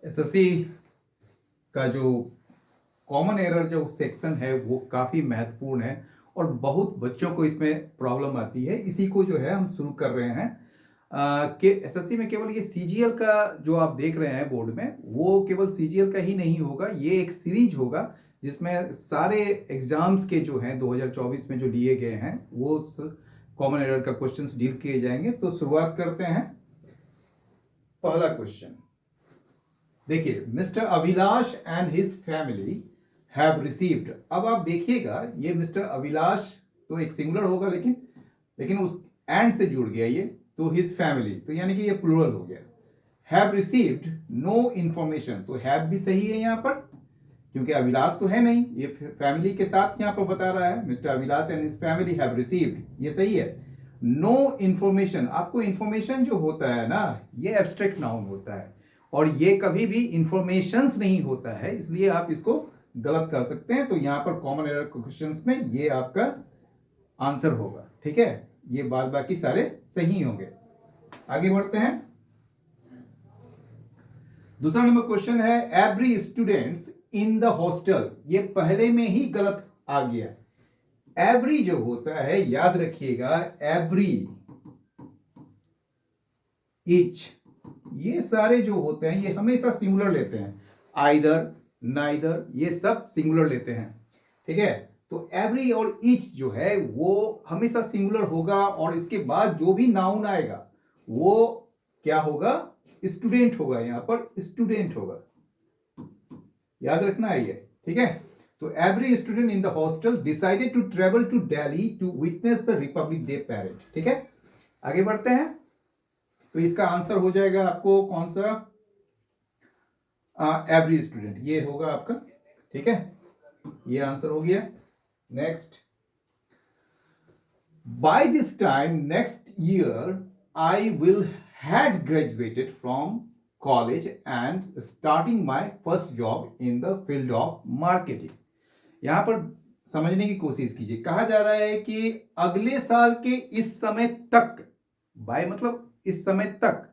SSC का जो common error जो सेक्शन है वो काफ़ी महत्वपूर्ण है और बहुत बच्चों को इसमें प्रॉब्लम आती है। इसी को जो है हम शुरू कर रहे हैं कि एसएससी में केवल ये सीजीएल का जो आप देख रहे हैं बोर्ड में, वो केवल सीजीएल का ही नहीं होगा, ये एक सीरीज होगा जिसमें सारे एग्जाम्स के जो हैं 2024 में जो लिए गए हैं वो कॉमन एरर का क्वेश्चंस डील किए जाएंगे। तो शुरुआत करते हैं। पहला क्वेश्चन देखिए, mister Abhilash and his family have received. अब आप देखिएगा ये मिस्टर अभिलाष तो एक सिंगुलर होगा, लेकिन उस एंड से जुड़ गया ये, तो हिज फैमिली, तो यानी कि ये प्लूरल हो गया। हैव रिसीव्ड नो इंफॉर्मेशन, तो हैव भी सही है यहां पर क्योंकि अभिलाष तो है नहीं, ये फैमिली के साथ यहां पर बता रहा है। Mister Abhilash and his family have received, ये सही है। नो इंफॉर्मेशन, आपको इंफॉर्मेशन जो होता है ना, ये एब्स्ट्रैक्ट नाउन होता है और ये कभी भी इंफॉर्मेशंस नहीं होता है, इसलिए आप इसको गलत कर सकते हैं। तो यहां पर कॉमन एरर क्वेश्चंस में ये आपका आंसर होगा। ठीक है, ये बाद बाकी सारे सही होंगे। आगे बढ़ते हैं। दूसरा नंबर क्वेश्चन है, every students in the hostel. ये पहले में ही गलत आ गया। एवरी जो होता है, याद रखिएगा, एवरी, ईच, ये सारे जो होते हैं ये हमेशा सिंगुलर लेते हैं। आइदर, नाइदर, ये सब सिंगुलर लेते हैं। ठीक है, तो एवरी और ईच जो है वो हमेशा सिंगुलर होगा और इसके बाद जो भी नाउन आएगा वो क्या होगा, स्टूडेंट होगा। यहां पर स्टूडेंट होगा, याद रखना है ये। ठीक है, तो every student in the hostel decided to travel to Delhi to witness the Republic Day parade. ठीक है, आगे बढ़ते हैं। तो इसका आंसर हो जाएगा आपको कौन सा, एवरी स्टूडेंट, ये होगा आपका। ठीक है, ये आंसर हो गया। Next, by this time next year I will had graduated from college and starting my first job in the field of marketing. यहां पर समझने की कोशिश कीजिए, कहा जा रहा है कि अगले साल के इस समय तक, बाय मतलब इस समय तक।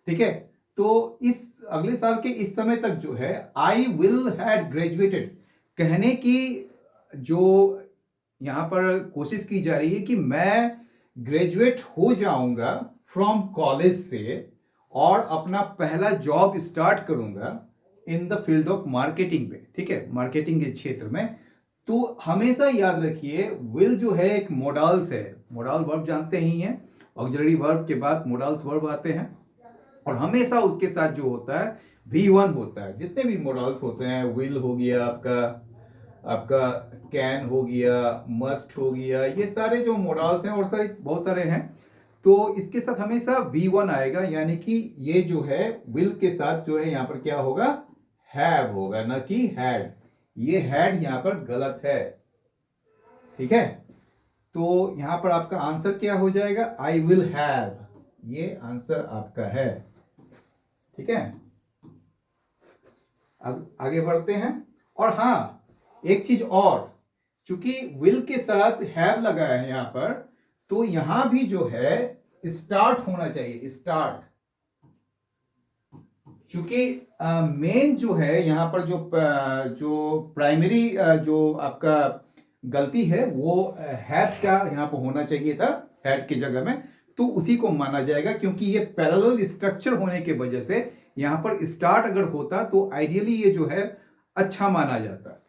ठीक है, तो इस अगले साल के इस समय तक जो है आई विल हैड ग्रेजुएटेड कहने की जो यहां पर कोशिश की जा रही है कि मैं ग्रेजुएट हो जाऊंगा फ्रॉम कॉलेज से और अपना पहला जॉब स्टार्ट करूंगा इन द फील्ड ऑफ मार्केटिंग में। ठीक है, मार्केटिंग के क्षेत्र में। तो हमेशा याद रखिए, विल जो है एक मोडाल्स है, मोडाल वर्ब जानते ही हैं, ऑक्सिलरी वर्ब के बाद मोडाल्स वर्ब आते हैं और हमेशा उसके साथ जो होता है V1 होता है। जितने भी मोडाल्स होते हैं, विल हो गया आपका कैन हो गया, मस्ट हो गया, ये सारे जो मोडाल्स हैं और सारे बहुत सारे हैं, तो इसके साथ हमेशा V1 आएगा, यानी कि ये जो है विल के साथ जो है यहां पर क्या होगा, हैव होगा, ना कि हैड। ये हैड यहां पर गलत है। ठीक है, तो यहां पर आपका आंसर क्या हो जाएगा, आई विल हैव, ये आंसर आपका है। ठीक है, अब आगे बढ़ते हैं। और हां, एक चीज और, चूंकि विल के साथ हैव लगाया है यहां पर, तो यहां भी जो है स्टार्ट होना चाहिए, स्टार्ट। चूंकि मेन जो है यहां पर जो प्राइमरी जो आपका गलती है वो हैव का यहां पर होना चाहिए था, हैड की जगह में, तो उसी को माना जाएगा क्योंकि ये पैरेलल स्ट्रक्चर होने की वजह से यहां पर स्टार्ट अगर होता तो आइडियली ये जो है अच्छा माना जाता।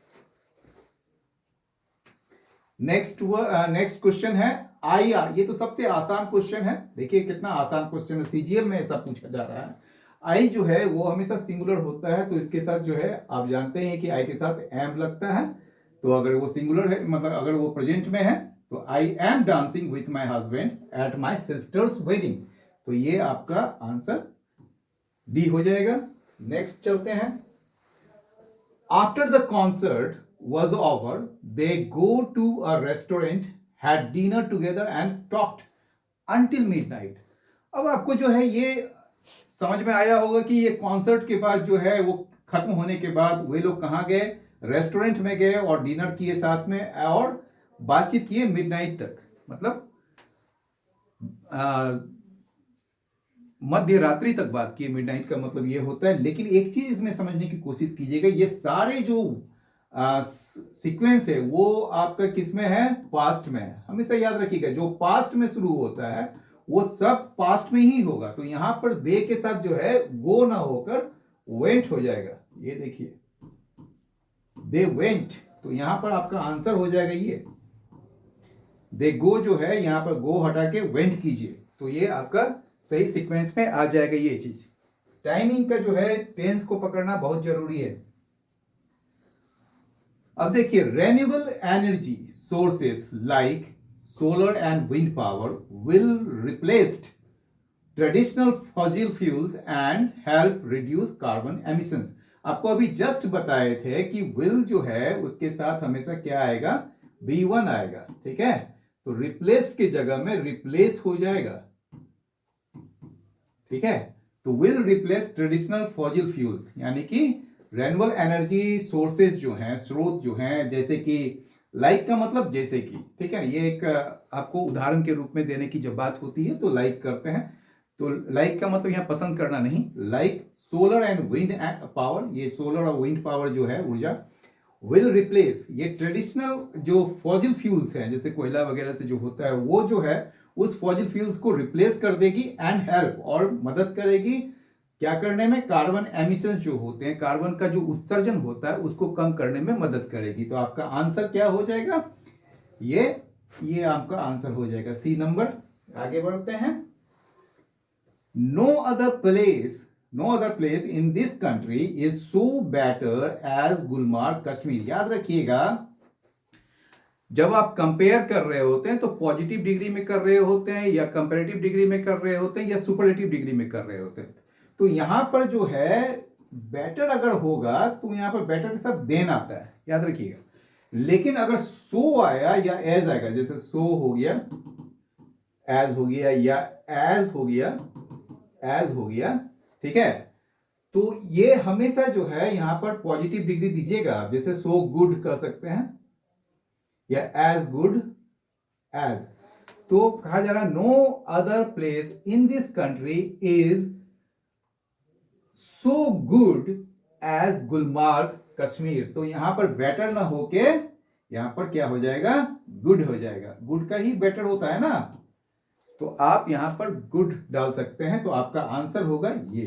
नेक्स्ट क्वेश्चन है IR। ये तो सबसे आसान क्वेश्चन है, देखिए कितना आसान क्वेश्चन है, सीजीएल में ऐसा पूछा जा रहा है। आई जो है वो हमेशा सिंगुलर होता है, तो इसके साथ जो है आप जानते हैं कि आई के साथ एम लगता है, तो अगर वो सिंगुलर है, मतलब अगर वो प्रेजेंट में है, तो I am dancing with my husband at my sisters wedding, तो ये आपका आंसर डी हो जाएगा। नेक्स्ट चलते हैं। After the concert was over, they go to a restaurant, had dinner together and talked until midnight। अब आपको जो है ये समझ में आया होगा कि ये कॉन्सर्ट के बाद जो है वो खत्म होने के बाद वे लोग कहाँ गए, रेस्टोरेंट में गए और डिनर किए साथ में और बातचीत किए मिडनाइट तक, मतलब मध्य रात्रि तक बात की, मिडनाइट का मतलब ये होता है। लेकिन एक चीज इसमें समझने की कोशिश कीजिएगा, ये सारे जो सीक्वेंस है वो आपका किस में है, पास्ट में है। हमेशा याद रखिएगा जो पास्ट में शुरू होता है वो सब पास्ट में ही होगा। तो यहां पर दे के साथ जो है गो ना होकर वेंट हो जाएगा। ये देखिए दे वेंट, तो यहां पर आपका आंसर हो जाएगा ये दे गो जो है, यहां पर गो हटा के वेंट कीजिए तो ये आपका सही सीक्वेंस में आ जाएगा। ये चीज टाइमिंग का जो है टेंस को पकड़ना बहुत जरूरी है। अब देखिए renewable energy sources like solar and wind power will replaced traditional fossil fuels and help reduce carbon emissions. आपको अभी जस्ट बताए थे कि विल जो है उसके साथ हमेशा क्या आएगा, V1 आएगा। ठीक है, तो रिप्लेस्ड की जगह में रिप्लेस हो जाएगा। ठीक है, तो will replace traditional fossil fuels, यानी कि रेन्यूएबल एनर्जी सोर्सेज जो हैं, स्रोत जो हैं, जैसे कि लाइक का मतलब जैसे कि, ठीक है, ये एक आपको उदाहरण के रूप में देने की जब बात होती है तो लाइक करते हैं। तो लाइक का मतलब यहां पसंद करना नहीं, like solar and wind power, ये सोलर और विंड पावर जो है ऊर्जा विल रिप्लेस ये ट्रेडिशनल जो फॉसिल फ्यूल्स हैं, जैसे कोयला वगैरह से जो होता है वो जो है उस फॉसिल फ्यूल्स को रिप्लेस कर देगी एंड हेल्प, और मदद करेगी क्या करने में, कार्बन एमिशंस जो होते हैं, कार्बन का जो उत्सर्जन होता है उसको कम करने में मदद करेगी। तो आपका आंसर क्या हो जाएगा, ये आपका आंसर हो जाएगा सी नंबर। आगे बढ़ते हैं। No other place in this country is so better as Gulmarg Kashmir. याद रखिएगा जब आप कंपेयर कर रहे होते हैं तो पॉजिटिव डिग्री में कर रहे होते हैं या कंपैरेटिव डिग्री में कर रहे होते हैं या सुपरलेटिव डिग्री में कर रहे होते हैं। तो यहां पर जो है बेटर अगर होगा तो यहां पर बेटर के साथ देन आता है, याद रखिएगा। लेकिन अगर सो आया या एज आएगा, जैसे सो हो गया, एज हो गया, या एज हो गया, एज हो गया, ठीक है, तो ये हमेशा जो है यहां पर पॉजिटिव डिग्री दीजिएगा। जैसे सो गुड कर सकते हैं या एज गुड एज। तो कहा जा रहा है no other place in this country is so good as Gulmarg Kashmir. तो यहां पर बेटर ना होके यहां पर क्या हो जाएगा, गुड हो जाएगा। गुड का ही बेटर होता है ना, तो आप यहां पर गुड डाल सकते हैं। तो आपका आंसर होगा ये।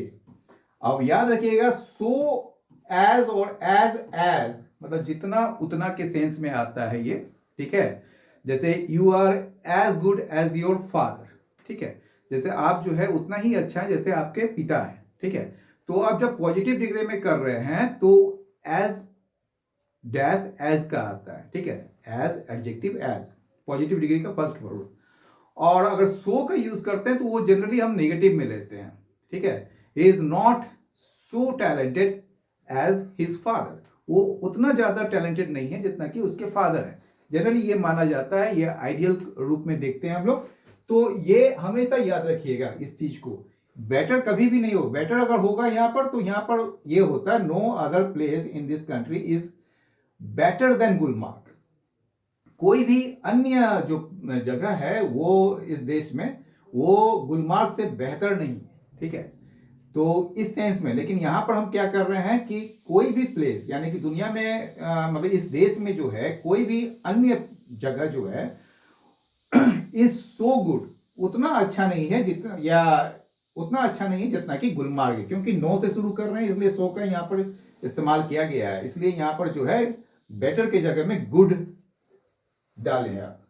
अब याद रखिएगा सो एज और एज मतलब जितना उतना के सेंस में आता है ये। ठीक है, जैसे you are as good as your father. ठीक है, जैसे आप जो है उतना ही अच्छा है जैसे आपके पिता है। ठीक है, तो आप जब पॉजिटिव डिग्री में कर रहे हैं तो एज डैश एज का आता है। ठीक है, as adjective as positive degree का फर्स्ट वर्ड। और अगर सो का यूज करते हैं तो वो जनरली हम नेगेटिव में लेते हैं। ठीक है, he is not so talented as his father. वो उतना ज्यादा टैलेंटेड नहीं है जितना कि उसके फादर है। जनरली ये माना जाता है, ये आइडियल रूप में देखते हैं हम लोग। तो ये हमेशा याद रखिएगा इस चीज को, बेटर कभी भी नहीं हो। बेटर अगर होगा यहां पर तो यहां पर ये होता है no other place in this country is better than Gulmarg. कोई भी अन्य जो जगह है वो इस देश में वो गुलमार्ग से बेहतर नहीं है। ठीक है, तो इस सेंस में। लेकिन यहां पर हम क्या कर रहे हैं कि कोई भी प्लेस, यानी कि दुनिया में मतलब इस देश में जो है कोई भी अन्य जगह जो है इज सो गुड, उतना अच्छा नहीं है जितना, या उतना अच्छा नहीं है जितना कि गुलमार्ग है। क्योंकि नो से शुरू कर रहे हैं इसलिए सो का यहां पर इस्तेमाल किया गया है। इसलिए यहां पर जो है बेटर के जगह में गुड डालें आप।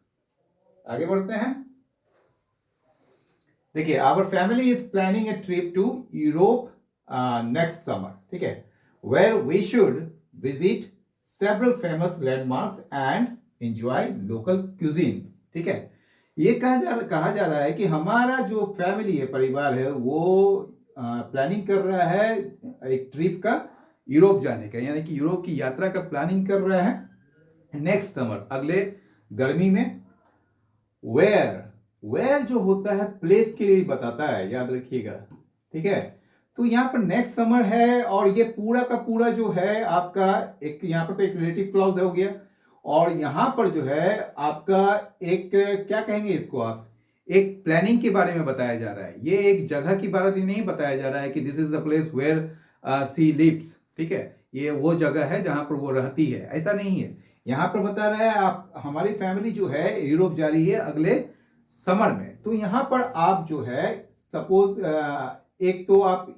आगे बढ़ते हैं। देखिए our family is planning a trip to Europe next summer. ठीक है, where we should visit several famous landmarks and enjoy local cuisine. ठीक है, ये कहा जा रहा है कि हमारा जो फैमिली है, परिवार है, वो प्लानिंग कर रहा है एक ट्रिप का यूरोप जाने का, यानी कि यूरोप की यात्रा का प्लानिंग कर रहा है नेक्स्ट समर, अगले गर्मी में। वेयर जो होता है प्लेस के लिए बताता है, याद रखिएगा। ठीक है, तो यहां पर नेक्स्ट समर है और ये पूरा का पूरा जो है आपका एक यहां पर तो एक रिलेटिव क्लॉज हो गया, और यहां पर जो है आपका एक क्या कहेंगे इसको आप, एक प्लानिंग के बारे में बताया जा रहा है। ये एक जगह की बात ही नहीं बताया जा रहा है कि this is the place where she lives, ठीक है, ये वो जगह है जहां पर वो रहती है, ऐसा नहीं है। यहाँ पर बता रहा है आप हमारी फैमिली जो है यूरोप जा रही है अगले समर में। तो यहाँ पर आप जो है सपोज एक तो आप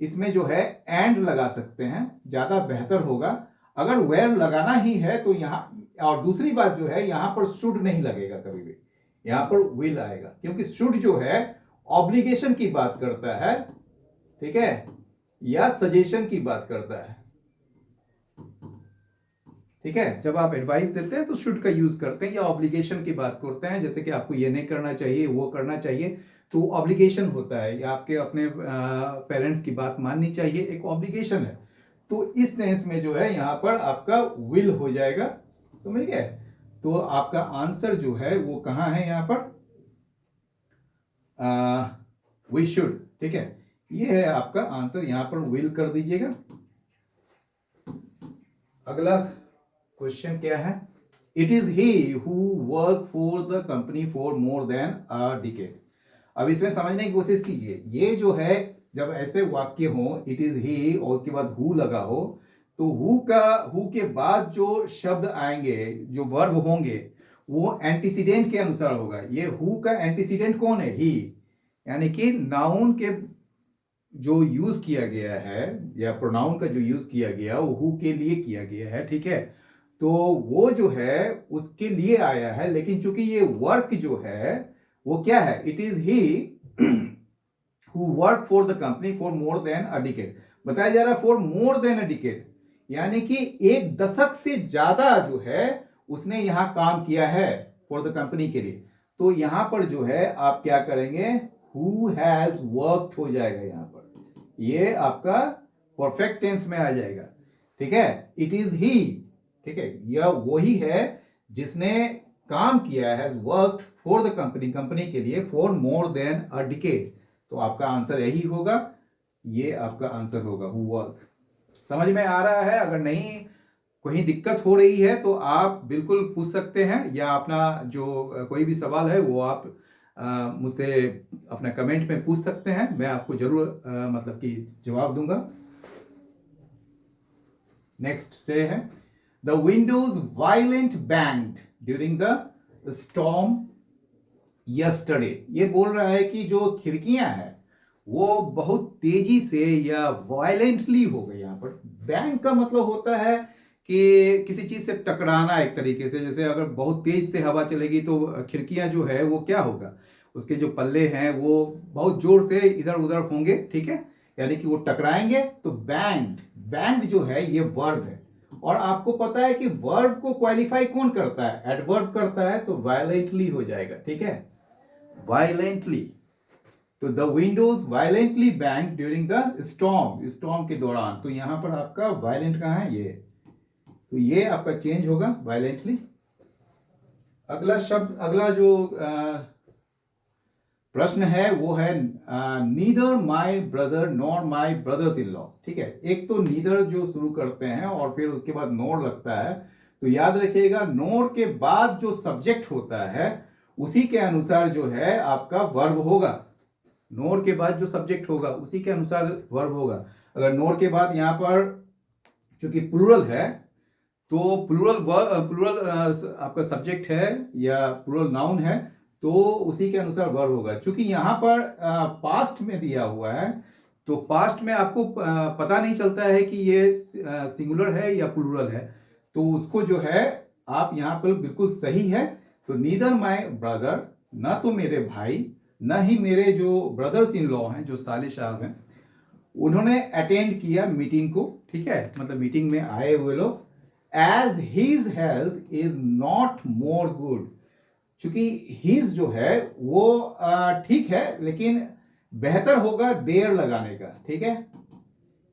इसमें जो है एंड लगा सकते हैं, ज्यादा बेहतर होगा। अगर वेयर लगाना ही है तो यहाँ, और दूसरी बात जो है यहाँ पर शुड नहीं लगेगा कभी भी, यहाँ पर विल आएगा, क्योंकि शुड जो है ऑब्लिगेशन की बात करता है, ठीक है, या सजेशन की बात करता है, ठीक है। जब आप एडवाइस देते हैं तो शुड का यूज करते हैं, या ऑब्लिगेशन की बात करते हैं, जैसे कि आपको ये नहीं करना चाहिए, वो करना चाहिए, तो ऑब्लिगेशन होता है, या आपके अपने पेरेंट्स की बात माननी चाहिए, एक ऑब्लिगेशन है। तो इस सेंस में जो है यहाँ पर आपका विल हो जाएगा, समझ गए। तो आपका आंसर जो है वो कहाँ है यहाँ पर, वी शुड, ठीक है, ये है आपका आंसर, यहाँ पर विल कर दीजिएगा। अगला क्वेश्चन क्या है, it is he who work for the company for more than a decade. अब इसमें समझने की कोशिश कीजिए, ये जो है जब ऐसे वाक्य हो, इट इज ही और उसके बाद हु लगा हो, तो हु के बाद जो शब्द आएंगे, जो वर्ब होंगे, वो एंटीसीडेंट के अनुसार होगा। ये हु का एंटीसीडेंट कौन है, ही, यानी कि नाउन के जो यूज किया गया है, या प्रोनाउन का जो यूज किया गया वो हु के लिए किया गया है, ठीक है। तो वो जो है उसके लिए आया है, लेकिन चूंकि ये वर्क जो है वो क्या है, it is he who work for the company for more than a decade, बताया जा रहा है for more than a decade, यानी कि एक दशक से ज्यादा जो है उसने यहां काम किया है फॉर द कंपनी के लिए। तो यहां पर जो है आप क्या करेंगे, हु हैज वर्कड हो जाएगा यहां पर, ये आपका परफेक्ट टेंस में आ जाएगा, ठीक है। इट इज ही, ठीक है, यह वही है जिसने काम किया है, worked for the company, company के लिए, for more than a decade. तो आपका आंसर यही होगा, ये आपका आंसर होगा, हु वर्क। समझ में आ रहा है? अगर नहीं कोई दिक्कत हो रही है तो आप बिल्कुल पूछ सकते हैं, या अपना जो कोई भी सवाल है वो आप मुझसे अपना कमेंट में पूछ सकते हैं, मैं आपको जरूर मतलब कि जवाब दूंगा। नेक्स्ट से है, the Windows violent banged during the storm yesterday. ये बोल रहा है कि जो खिड़कियां हैं वो बहुत तेजी से या वायलेंटली हो गई। यहाँ पर बैंग का मतलब होता है कि किसी चीज से टकराना, एक तरीके से, जैसे अगर बहुत तेज से हवा चलेगी तो खिड़कियां जो है वो क्या होगा, उसके जो पल्ले हैं वो बहुत जोर से इधर उधर होंगे, ठीक है, यानी कि वो टकराएंगे। तो बैंग्ड, बैंग्ड जो है ये वर्ब है, और आपको पता है कि वर्ब को क्वालिफाई कौन करता है, एडवर्ब करता है, तो वायलेंटली हो जाएगा, ठीक है, वायलेंटली। तो the Windows violently bang during the storm, storm के दौरान। तो यहां पर आपका वायलेंट कहां है, ये, तो ये आपका चेंज होगा वायलेंटली। अगला शब्द, अगला जो प्रश्न है वो है neither my brother nor my brothers in law, ठीक है। एक तो नीदर जो शुरू करते हैं और फिर उसके बाद नॉर लगता है, तो याद रखिएगा नॉर के बाद जो सब्जेक्ट होता है उसी के अनुसार जो है आपका वर्ब होगा, नॉर के बाद जो सब्जेक्ट होगा उसी के अनुसार वर्ब होगा। अगर नॉर के बाद यहाँ पर चूंकि प्लूरल है तो प्लूरल आपका सब्जेक्ट है या प्लूरल नाउन है, तो उसी के अनुसार वर्ब होगा। चूंकि यहाँ पर पास्ट में दिया हुआ है, तो पास्ट में आपको पता नहीं चलता है कि ये सिंगुलर है या प्लूरल है, तो उसको जो है आप यहाँ पर बिल्कुल सही है। तो नीदर माई ब्रदर, ना तो मेरे भाई, ना ही मेरे जो ब्रदर्स इन लॉ हैं, जो साले साहब हैं, उन्होंने अटेंड किया मीटिंग को, ठीक है, मतलब मीटिंग में आए हुए लोग। As his health is not more good, चूंकि हिज जो है वो ठीक है, लेकिन बेहतर होगा देर लगाने का, ठीक है,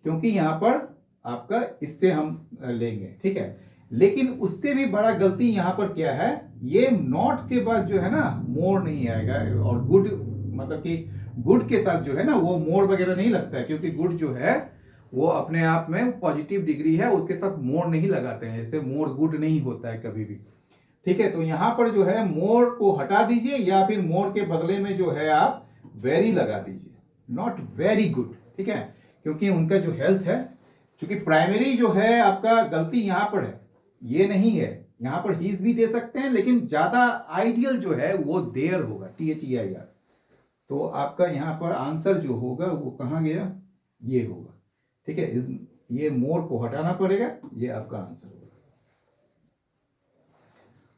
क्योंकि यहां पर आपका इससे हम लेंगे, ठीक है। लेकिन उससे भी बड़ा गलती यहां पर क्या है, ये नॉट के बाद जो है ना मोर नहीं आएगा, और गुड मतलब कि गुड के साथ जो है ना वो मोर वगैरह नहीं लगता है, क्योंकि गुड जो है वो अपने आप में पॉजिटिव डिग्री है, उसके साथ मोर नहीं लगाते हैं, जैसे मोर गुड नहीं होता है कभी भी। ठीक है, तो यहां पर जो है मोर को हटा दीजिए या फिर मोर के बदले में जो है आप वेरी लगा दीजिए, नॉट वेरी गुड। ठीक है, क्योंकि उनका जो हेल्थ है, क्योंकि प्राइमरी जो है आपका गलती यहां पर है, ये नहीं है। यहां पर हीज भी दे सकते हैं, लेकिन ज्यादा आइडियल जो है वो देयर होगा, THEIR। तो आपका यहां पर आंसर जो होगा वो कहां गया, ये होगा। ठीक है, ये मोर को हटाना पड़ेगा, ये आपका आंसर होगा।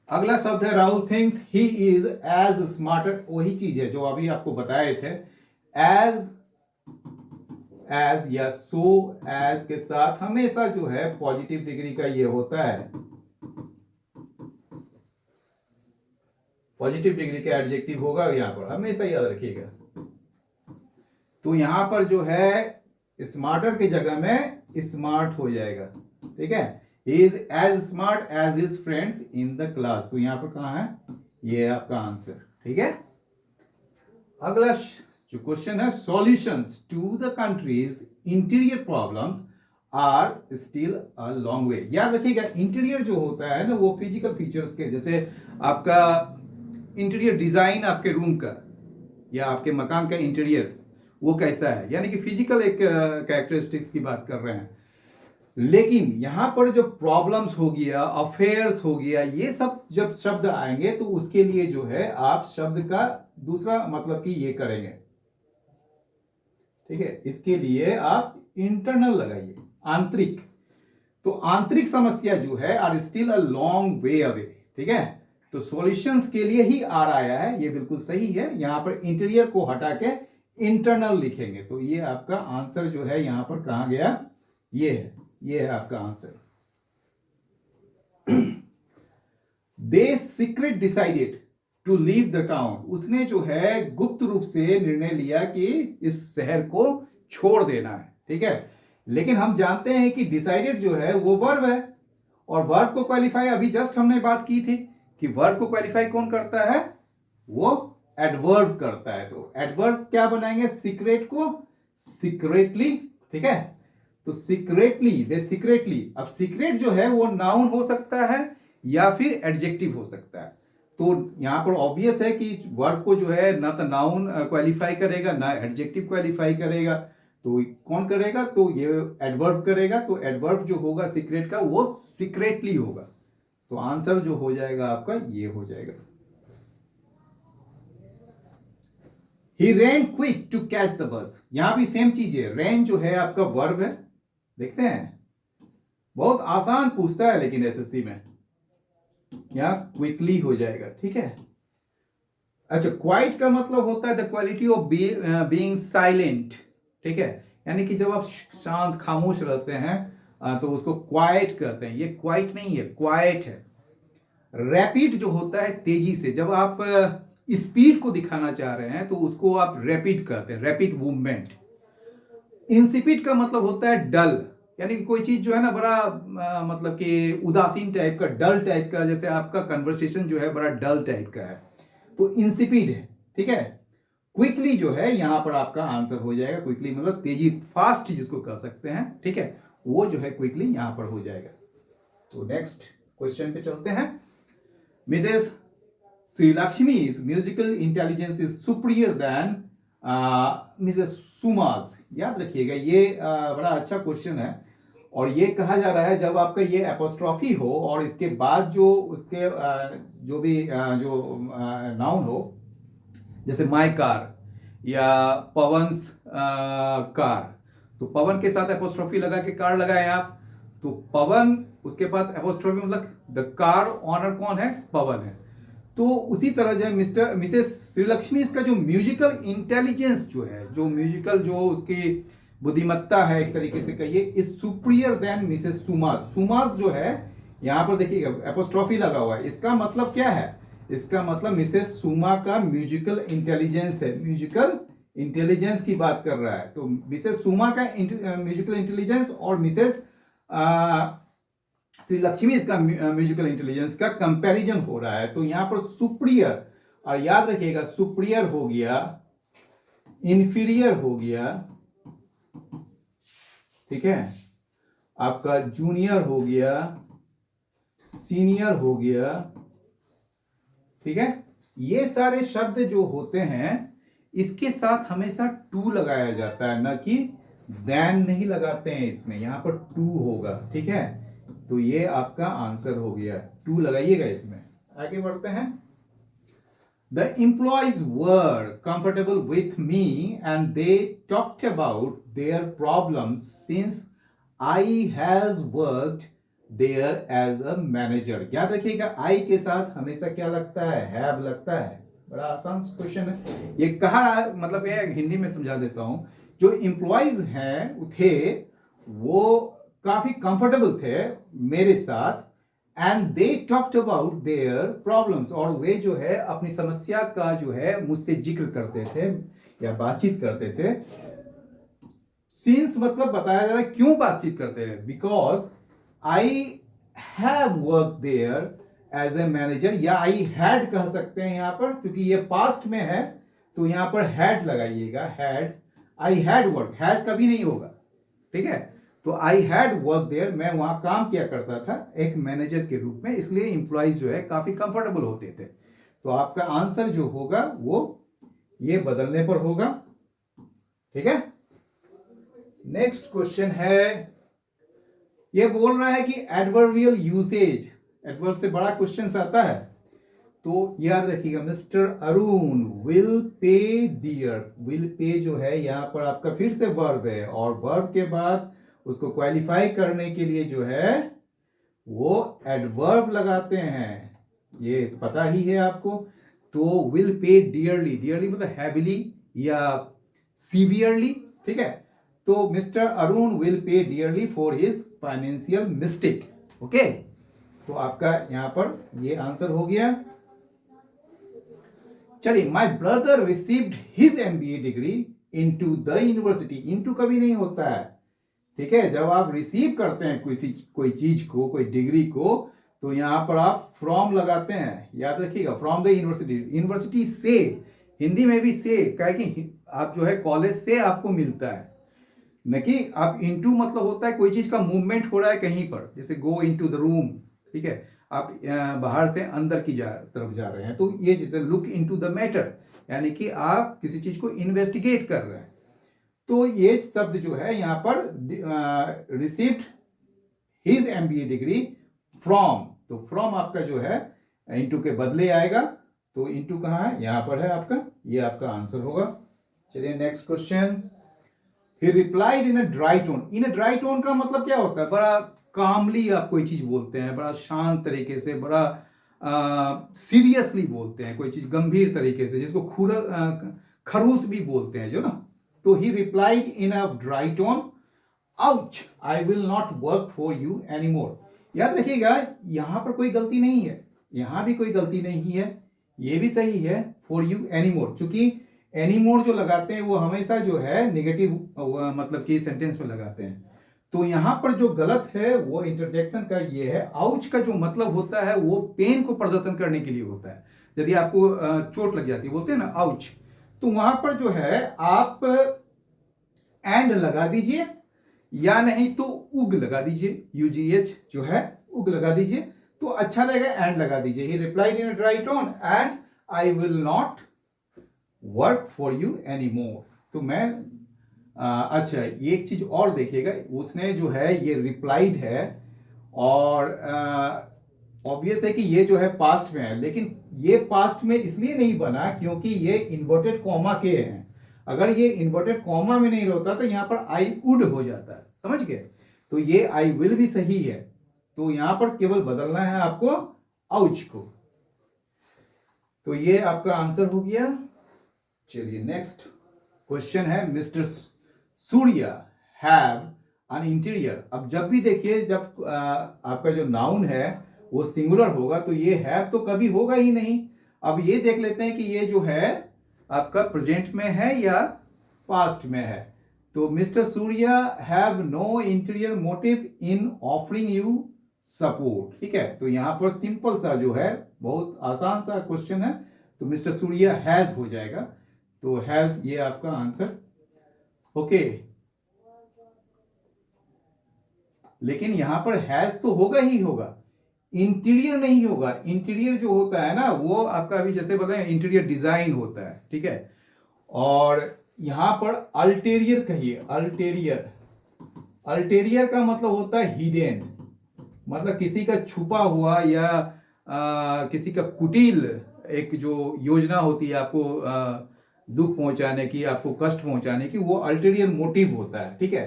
अगला शब्द है Rahul things he is as smarter, वही चीज है जो अभी आपको बताए थे। एज या सो एज के साथ हमेशा जो है पॉजिटिव डिग्री का ये होता है, पॉजिटिव डिग्री का एडजेक्टिव होगा यहां पर, हमेशा याद रखिएगा। तो यहां पर जो है स्मार्टर की जगह में स्मार्ट हो जाएगा। ठीक है, he is as smart as his friends in the class. तो यहां पर कहां है, ये आपका आंसर। ठीक है, अगला जो क्वेश्चन है, solutions to the country's interior problems are still a long way. याद रखिएगा, इंटीरियर जो होता है ना वो फिजिकल फीचर्स के, जैसे आपका इंटीरियर डिजाइन आपके रूम का या आपके मकान का इंटीरियर वो कैसा है, यानी कि फिजिकल एक कैरेक्टरिस्टिक्स की बात कर रहे हैं। लेकिन यहां पर जो प्रॉब्लम्स हो गया, अफेयर्स हो गया, ये सब जब शब्द आएंगे तो उसके लिए जो है आप शब्द का दूसरा मतलब कि ये करेंगे। ठीक है, इसके लिए आप इंटरनल लगाइए, आंतरिक। तो आंतरिक समस्या जो है are still a long way away. ठीक है, तो सॉल्यूशंस के लिए ही आर आया है, ये बिल्कुल सही है। यहां पर इंटीरियर को हटा के इंटरनल लिखेंगे, तो ये आपका आंसर जो है यहां पर कहां गया, ये है आपका answer. They secret decided to leave the town. उसने जो है गुप्त रूप से निर्णय लिया कि इस शहर को छोड़ देना है। ठीक है, लेकिन हम जानते हैं कि डिसाइडेड जो है वो वर्ब है, और वर्ब को क्वालिफाई अभी जस्ट हमने बात की थी कि वर्ब को क्वालिफाई कौन करता है, वो एडवर्ब करता है। तो एडवर्ब क्या बनाएंगे, सीक्रेट को सीक्रेटली। ठीक है, तो सीक्रेटली, दे सीक्रेटली। अब सीक्रेट जो है वो नाउन हो सकता है या फिर एडजेक्टिव हो सकता है। तो यहां पर ऑब्वियस है कि वर्ब को जो है ना तो नाउन क्वालिफाई करेगा ना एडजेक्टिव क्वालिफाई करेगा, तो कौन करेगा, तो ये एडवर्ब करेगा। तो एडवर्ब जो होगा सीक्रेट का वो सीक्रेटली होगा। तो आंसर जो हो जाएगा आपका ये हो जाएगा। He ran quick to catch the bus. यहां भी सेम चीज है, रैन जो है आपका वर्ब है। देखते हैं, बहुत आसान पूछता है लेकिन एसएससी में, यहां क्विकली हो जाएगा। ठीक है, अच्छा, क्वाइट का मतलब होता है the quality of being silent. ठीक है, यानी कि जब आप शांत खामोश रहते हैं तो उसको क्वाइट कहते हैं। ये क्वाइट नहीं है, क्वाइट है। रैपिड जो होता है तेजी से, जब आप स्पीड को दिखाना चाह रहे हैं तो उसको आप रैपिड कहते हैं, रैपिड मूवमेंट। इंसिपिड का मतलब होता है डल, यानी कि कोई चीज जो है ना बड़ा मतलब कि उदासीन टाइप का, डल टाइप का, जैसे आपका कन्वर्सेशन जो है बड़ा डल टाइप का है, तो इंसिपिड है। ठीक है, क्विकली जो है यहां पर आपका आंसर हो जाएगा। क्विकली मतलब तेजी, फास्ट जिसको कह सकते हैं। ठीक है, वो जो है क्विकली यहां पर हो जाएगा। तो नेक्स्ट क्वेश्चन पे चलते हैं। Mrs Srilakshmi's musical intelligence is superior than Mrs Suma's. याद रखिएगा, ये बड़ा अच्छा क्वेश्चन है, और ये कहा जा रहा है जब आपका ये एपोस्ट्रॉफी हो और इसके बाद जो उसके जो भी जो नाउन हो, जैसे माय कार या पवन्स कार, तो पवन के साथ एपोस्ट्रॉफी लगा के कार लगाए आप, तो पवन, उसके बाद एपोस्ट्रॉफी मतलब द कार ऑनर कौन है, पवन है। तो उसी तरह जो मिस्टर मिसेस श्रीलक्ष्मी, इसका जो म्यूजिकल इंटेलिजेंस जो है, जो म्यूजिकल जो उसकी बुद्धिमत्ता है एक तरीके से कहिए, इज सुपीरियर देन मिसेस सुमास। सुमास जो है यहां पर देखिएगा एपोस्ट्रॉफी लगा हुआ है, इसका मतलब क्या है, इसका मतलब मिसेस सुमा का म्यूजिकल इंटेलिजेंस है, म्यूजिकल इंटेलिजेंस की बात कर रहा है। तो मिसेस सुमा का म्यूजिकल इंटेलिजेंस और मिसेस श्री लक्ष्मी इसका म्यूजिकल इंटेलिजेंस का कंपैरिजन हो रहा है। तो यहां पर सुपीरियर, और याद रखिएगा सुपीरियर हो गया, इंफीरियर हो गया, ठीक है, आपका जूनियर हो गया, सीनियर हो गया, ठीक है। ये सारे शब्द जो होते हैं इसके साथ हमेशा टू लगाया जाता है, ना कि देन नहीं लगाते हैं इसमें, यहां पर टू होगा। ठीक है, तो ये आपका आंसर हो गया, टू लगाइएगा इसमें। आगे बढ़ते हैं। The employees were comfortable with me and they talked about their problems since I has worked there as a manager। याद रखिएगा I के साथ हमेशा क्या लगता है, have लगता है। बड़ा आसान क्वेश्चन है ये। कहा मतलब ये हिंदी में समझा देता हूं। जो एम्प्लॉयज हैं थे वो काफी कंफर्टेबल थे मेरे साथ, and they talked about their problems, और वे जो है अपनी समस्या का जो है मुझसे जिक्र करते थे या बातचीत करते थे। सिंस मतलब बताया जा रहा है क्यों बातचीत करते हैं, because I have work there as a manager, या आई हैड कह सकते हैं यहां पर, क्योंकि ये पास्ट में है तो यहां पर हैड लगाइएगा, had. I had work, has कभी नहीं होगा। ठीक है, तो आई हैड वर्क देयर, मैं वहां काम किया करता था एक मैनेजर के रूप में, इसलिए इंप्लॉइज जो है काफी कंफर्टेबल होते थे। तो आपका आंसर जो होगा वो ये बदलने पर होगा। ठीक है, नेक्स्ट क्वेश्चन है, ये बोल रहा है कि एडवर्बियल यूसेज, एडवर्ब से बड़ा क्वेश्चन आता है तो याद रखिएगा। Mister Arun will pay dear, will pay जो है यहां पर आपका फिर से वर्ब है, और वर्ब के बाद उसको क्वालिफाई करने के लिए जो है वो एडवर्ब लगाते हैं, ये पता ही है आपको। तो विल पे डियरली, डियरली मतलब हैविली या सीवियरली। ठीक है, तो मिस्टर अरुण विल पे dearly for his financial mistake. Okay, तो आपका यहां पर ये आंसर हो गया। चलिए, my brother received his MBA degree into the university, into कभी नहीं होता है। ठीक है, जब आप रिसीव करते हैं कोई चीज को, कोई डिग्री को, तो यहां पर आप फ्रॉम लगाते हैं, याद रखिएगा, फ्रॉम द यूनिवर्सिटी, यूनिवर्सिटी से, हिंदी में भी से, क्या कि आप जो है कॉलेज से आपको मिलता है, न कि आप इनटू मतलब होता है कोई चीज का मूवमेंट हो रहा है कहीं पर, जैसे गो इनटू द रूम। ठीक है, आप बाहर से अंदर की तरफ जा रहे हैं, तो ये जैसे लुक इनटू द मैटर, यानी कि आप किसी चीज को इन्वेस्टिगेट कर रहे हैं। तो ये शब्द जो है यहां पर received his MBA degree from, तो फ्रॉम आपका जो है इनटू के बदले आएगा, तो इनटू कहां है, यहां पर है आपका, ये आपका आंसर होगा। चलिए next question. He replied in a dry tone, in a dry tone का मतलब क्या होता है, बड़ा कामली आप कोई चीज बोलते हैं, बड़ा शांत तरीके से, बड़ा सीरियसली बोलते हैं कोई चीज, गंभीर तरीके से, जिसको खरूस भी बोलते हैं जो ना। तो ही replied in a dry tone, ouch, I will not work for you any more. याद रखिएगा यहां पर कोई गलती नहीं है, यहां भी कोई गलती नहीं है, ये भी सही है, फॉर यू एनी मोर, चूंकि एनी मोर जो लगाते हैं वो हमेशा जो है नेगेटिव मतलब कि सेंटेंस में लगाते हैं। तो यहां पर जो गलत है वो इंटरजेक्शन का ये है, आउच का जो मतलब होता है वो पेन को प्रदर्शन करने के लिए होता है। यदि आपको चोट लग जाती है, बोलते हैं ना आउच, तो वहां पर जो है आप एंड लगा दीजिए, या नहीं तो उग लगा दीजिए, UGH जो है उग लगा दीजिए, तो अच्छा रहेगा, एंड लगा दीजिए। ही replied in a dry tone and I will not work for you any more. तो मैं अच्छा एक चीज और देखिएगा, उसने जो है ये रिप्लाइड है, और ऑब्वियस है कि ये जो है पास्ट में है, लेकिन ये पास्ट में इसलिए नहीं बना क्योंकि ये इन्वर्टेड कॉमा के हैं। अगर ये इन्वर्टेड कॉमा में नहीं होता तो यहां पर आई वुड हो जाता है, समझ गए। तो ये आई विल भी सही है, तो यहां पर केवल बदलना है आपको आउच को। तो ये आपका आंसर हो गया। चलिए नेक्स्ट क्वेश्चन है, mister Surya have an interior. अब जब भी देखिए, जब आपका जो नाउन है वो सिंगुलर होगा तो ये हैव तो कभी होगा ही नहीं। अब ये देख लेते हैं कि ये जो है आपका प्रेजेंट में है या पास्ट में है। तो mister Surya have no interior motive in offering you support. ठीक है, तो यहां पर सिंपल सा जो है, बहुत आसान सा क्वेश्चन है, तो मिस्टर सूर्या हैज हो जाएगा, तो हैज ये आपका आंसर। ओके, लेकिन यहां पर हैज तो होगा ही होगा, इंटीरियर नहीं होगा। इंटीरियर जो होता है ना वो आपका अभी जैसे बताएं इंटीरियर डिजाइन होता है, ठीक है। और यहां पर अल्टेरियर कहिए, अल्टेरियर। अल्टेरियर का मतलब होता है हिडन, मतलब किसी का छुपा हुआ या किसी का कुटिल एक जो योजना होती है आपको दुख पहुंचाने की, आपको कष्ट पहुंचाने की, वो अल्टेरियर मोटिव होता है, ठीक है।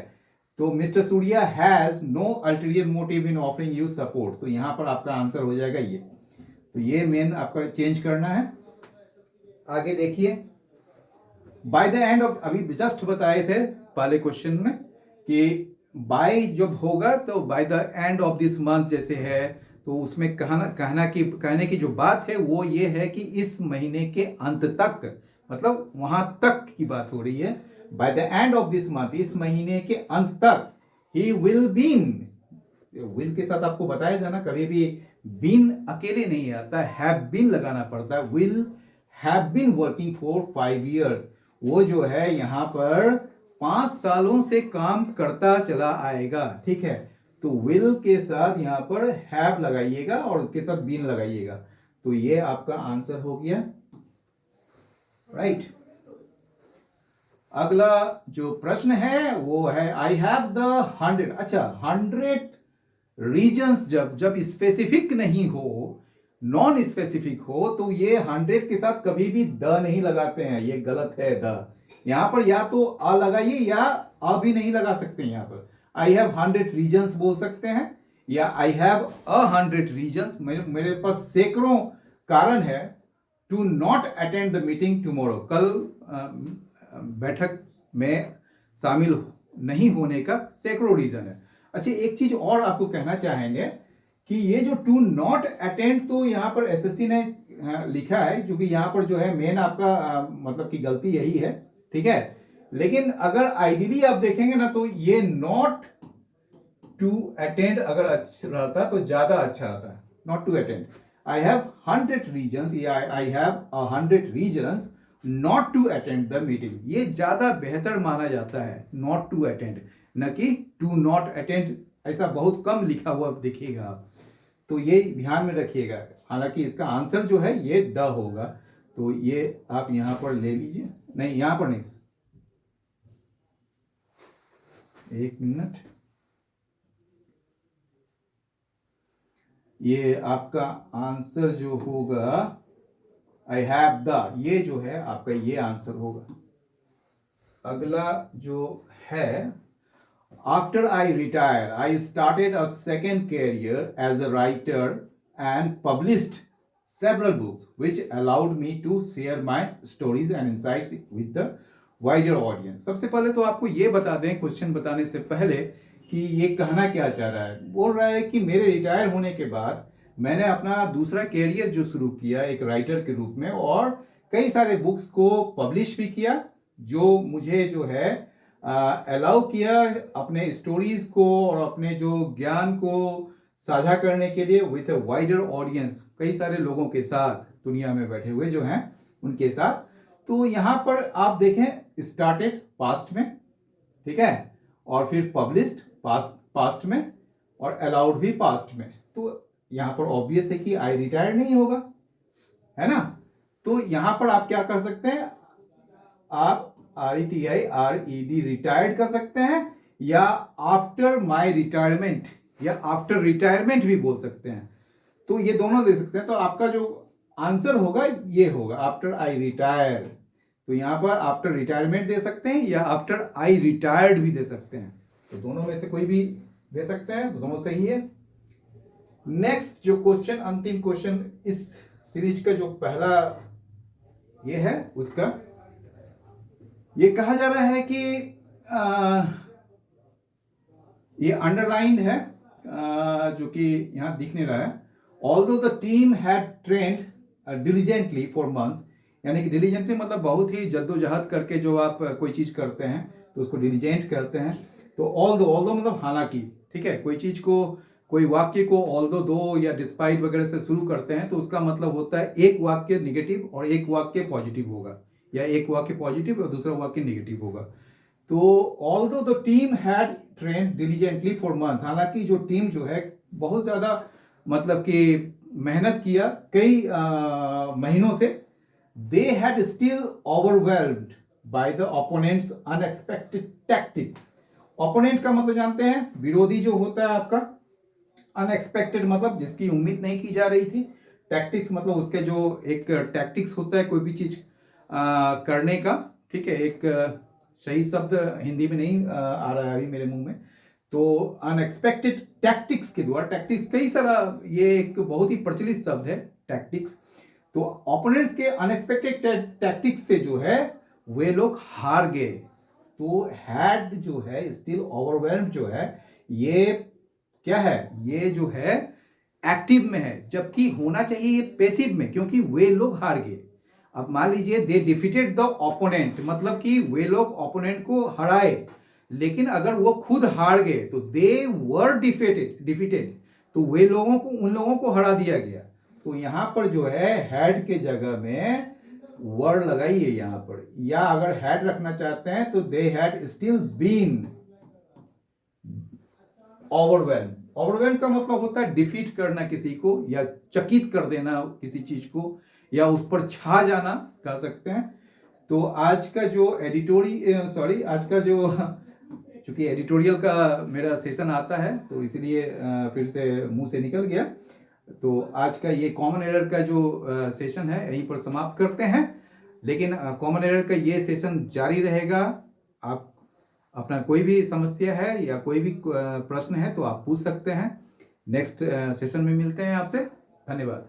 तो mister Surya has no ulterior motive in offering you support, तो यहां पर आपका आंसर हो जाएगा ये। तो ये मेन आपका चेंज करना है। आगे देखिए, बाय द एंड ऑफ, अभी जस्ट बताए थे पहले क्वेश्चन में कि बाय जब होगा तो by the end of this month जैसे है, तो उसमें कहने की जो बात है वो ये है कि इस महीने के अंत तक, मतलब वहां तक की बात हो रही है। By the end of this month, इस महीने के अंत तक, ही विल बीन, विल के साथ आपको बताया था ना, कभी भी बीन अकेले नहीं आता, हैव बीन लगाना पड़ता है। Will have been working for 5 years, वो जो है यहां पर 5 सालों से काम करता चला आएगा, ठीक है। तो विल के साथ यहां पर हैव लगाइएगा और उसके साथ बीन लगाइएगा, तो ये आपका आंसर हो गया, राइट। अगला जो प्रश्न है वो है आई हैव द 100, अच्छा 100 रीजन्स, जब स्पेसिफिक नहीं हो, नॉन स्पेसिफिक हो, तो ये 100 के साथ कभी भी द नहीं लगाते हैं, ये गलत है। द यहां पर या तो अ लगाइए या अ भी नहीं लगा सकते हैं। यहां पर आई हैव 100 रीजन्स बोल सकते हैं, या आई हैव 100 रीजन्स, मेरे पास सैकड़ों कारण है to not attend the meeting tomorrow, कल बैठक में शामिल नहीं होने का सैकड़ों रीजन है। अच्छा, एक चीज और आपको कहना चाहेंगे कि ये जो टू नॉट अटेंड, तो यहाँ पर एसएससी ने लिखा है, क्योंकि यहाँ पर जो है मेन आपका मतलब की गलती यही है, ठीक है। लेकिन अगर आइडियली आप देखेंगे ना, तो ये नॉट टू अटेंड अगर अच्छा रहता तो ज्यादा अच्छा रहता, not to attend. I have 100 reasons, या I have 100 reasons not to attend the meeting, ये ज्यादा बेहतर माना जाता है नॉट टू अटेंड, न कि टू नॉट अटेंड। ऐसा बहुत कम लिखा हुआ दिखेगा आप, तो ये ध्यान में रखिएगा। हालांकि इसका आंसर जो है ये द होगा, तो ये आप यहां पर ले लीजिए, नहीं यहां पर नहीं, एक मिनट, ये आपका आंसर जो होगा आई हैव द, ये जो है आपका ये आंसर होगा। अगला जो है, after I retire I started a second career as a writer and published several books which allowed me to share my stories and insights with the wider audience। सबसे पहले तो आपको ये बता दें क्वेश्चन बताने से पहले कि ये कहना क्या चाह रहा है। बोल रहा है कि मेरे रिटायर होने के बाद मैंने अपना दूसरा कैरियर जो शुरू किया एक राइटर के रूप में, और कई सारे बुक्स को पब्लिश भी किया, जो मुझे जो है अलाउ किया अपने स्टोरीज को और अपने जो ज्ञान को साझा करने के लिए विथ अ वाइडर ऑडियंस, कई सारे लोगों के साथ दुनिया में बैठे हुए जो हैं उनके साथ। तो यहां पर आप देखें स्टार्टेड पास्ट में, ठीक है, और फिर पब्लिश्ड पास्ट में, और अलाउड भी पास्ट में। तो यहां पर ऑब्वियस है कि आई रिटायर नहीं होगा, है ना। तो यहां पर आप क्या कर सकते हैं, आप RETIRED रिटायर्ड कर सकते हैं, या आफ्टर माई रिटायरमेंट, या आफ्टर रिटायरमेंट भी बोल सकते हैं। तो ये दोनों दे सकते हैं। तो आपका जो आंसर होगा ये होगा आफ्टर आई रिटायर। तो यहां पर आफ्टर रिटायरमेंट दे सकते हैं या आफ्टर आई रिटायर्ड भी दे सकते हैं, तो दोनों में से कोई भी दे सकते हैं, तो दोनों सही है। नेक्स्ट जो क्वेश्चन, अंतिम क्वेश्चन इस सीरीज का जो पहला ये है, उसका ये कहा जा रहा है कि ये अंडरलाइंड है, जो कि यहां दिख नहीं रहा है। Although the team had trend diligently for months, यानी कि डिलीजेंटली मतलब बहुत ही जद्दोजहद करके जो आप कोई चीज करते हैं तो उसको डिलीजेंट कहते हैं। तो ऑल्दो मतलब हालांकि, ठीक है, कोई चीज को, कोई वाक्य को ऑल्दो, दो या डिस्पाइट वगैरह से शुरू करते हैं तो उसका मतलब होता है एक वाक्य निगेटिव और एक वाक्य पॉजिटिव होगा, या एक वाक्य पॉजिटिव और दूसरा वाक्य निगेटिव होगा। तो although the team had trend diligently for months, हालांकि जो टीम जो है बहुत ज्यादा मतलब कि मेहनत किया कई महीनों से, दे had still overwhelmed by the opponents unexpected tactics. Opponent का मतलब जानते हैं, विरोधी जो होता है आपका, अनएक्सपेक्टेड मतलब जिसकी उम्मीद नहीं की जा रही थी, टैक्टिक्स मतलब उसके जो एक टैक्टिक्स होता है कोई भी चीज करने का, ठीक है, एक सही शब्द हिंदी में नहीं आ रहा है अभी मेरे मुंह में, तो अनएक्सपेक्टेड टैक्टिक्स के द्वारा, टैक्टिक्स कई सारा, ये एक बहुत ही प्रचलित शब्द है टैक्टिक्स, तो ओपोनेंट्स के अनएक्सपेक्टेड टैक्टिक्स से जो है वे लोग हार गए। तो हैड जो है स्टिल ओवरवेल्म्ड जो है, ये क्या है, ये जो है एक्टिव में है, जबकि होना चाहिए पैसिव में, क्योंकि वे लोग हार गए। अब मान लीजिए दे डिफीटेड द ओपोनेंट, मतलब कि वे लोग ओपोनेंट को हराए, लेकिन अगर वो खुद हार गए तो दे वर डिफीटेड, तो वे लोगों को, उन लोगों को हरा दिया गया। तो यहां पर जो है हैड के जगह में वर लगाइए यहां पर, या अगर हैड रखना चाहते हैं तो they had still been overwhelm. Overwhelm का मतलब होता है डिफीट करना किसी को, या चकित कर देना किसी चीज को, या उस पर छा जाना कह सकते हैं। तो आज का जो आज का जो चूंकि एडिटोरियल का मेरा सेशन आता है तो इसलिए फिर से मुंह से निकल गया, तो आज का ये कॉमन एरर का जो सेशन है यहीं पर समाप्त करते हैं। लेकिन कॉमन एरर का ये सेशन जारी रहेगा। आप अपना कोई भी समस्या है या कोई भी प्रश्न है तो आप पूछ सकते हैं। नेक्स्ट सेशन में मिलते हैं आपसे। धन्यवाद।